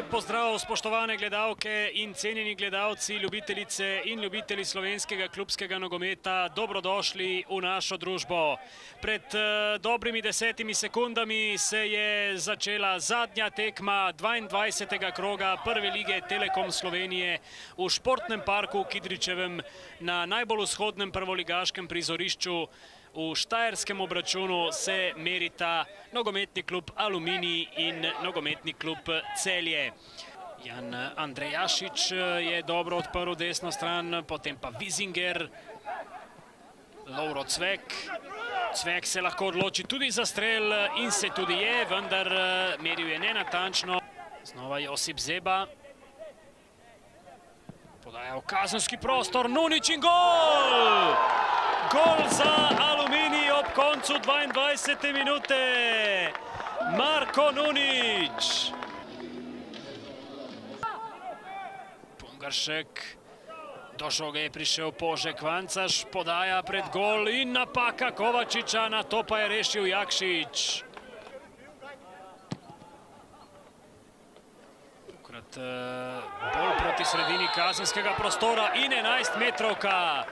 Lep pozdrav, spoštovane gledalke in cenjeni gledalci, ljubitelice in ljubitelji slovenskega klubskega nogometa. Dobrodošli v našo družbo. Pred dobrimi 10 sekundami se je začela zadnja tekma 22. kroga Prve lige Telekom Slovenije v športnem parku v Kidričevem na najbolj vzhodnem prvoligaškem prizorišču. V štajerskem obračunu se merita nogometni klub Aluminij in nogometni klub Celje. Jan Andrejašič je dobro odprl desno stran, potem pa Vizinger, Lovro Cvek. Cvek se lahko odloči tudi za strel in se tudi je, vendar meril je nenatančno. Znova Josip Zeba. Podaja v kazenski prostor, Nunič in gol! Gol za Aluminij ob koncu 22. minute. Marko Nunič. Pungaršek. Do žoge je prišel Požek Vancaš. Podaja pred gol in napaka Kovačiča. Na to pa je rešil Jakšič. Tokrat bolj proti sredini kazenskega prostora in 11 metrovka.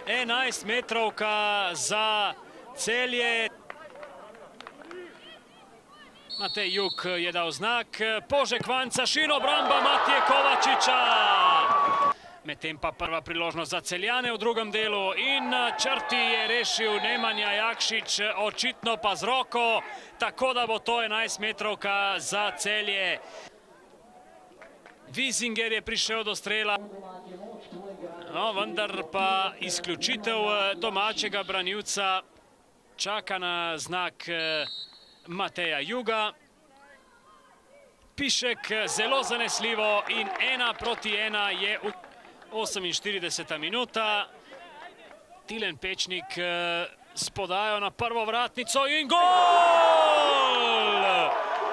11 metrovka za Celje. Matej Jug je dal znak. Požek Vancaš in obramba Matije Kovačiča. Medtem pa prva priložnost za Celjane v drugom delu. In na črti je rešil Nemanja Jakšič, očitno pa z roko. Tako da bo to 11 metrovka za Celje. Vizinger je prišel do strela. No, vendar pa izključitev domačega branilca čaka na znak Mateja Juga. Pišek zelo zanesljivo in 1:1 je v 48. minuta. Tilen Pečnik s podajo na prvo vratnico in gol!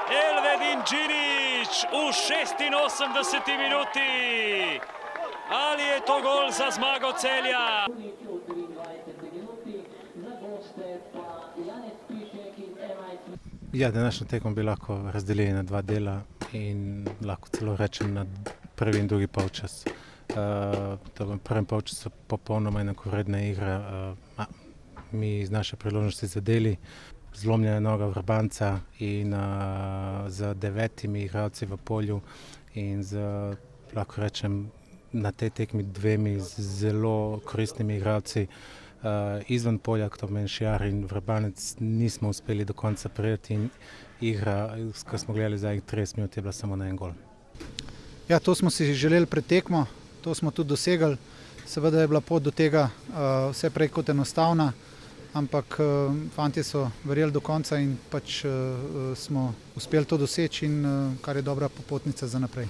Elvedin Džinić v 86. minuti. Ali je to gol za zmago Celja? Ja, današnjo tekmo bi lahko razdelili na dva dela in lahko celo rečem na prvi in drugi polčas. V prvem polčasu popolnoma enakovredna igra. Mi iz naše priložnosti zadeli, zlomljena noga Vrbanca in z 9 igralci v polju in z, lahko rečem, na tej tekmi 2 zelo koristnimi igralci izven polja, kot Menšiar in Vrbanec, nismo uspeli do konca prijeti in igra, ko smo gledali zadnjih 30 minut, je bila samo na en gol. Ja, to smo si želeli pred tekmo, to smo tudi dosegli. Seveda je bila pot do tega vse prej kot enostavna, ampak fantje so verjeli do konca in pač smo uspeli to doseči in kar je dobra popotnica za naprej.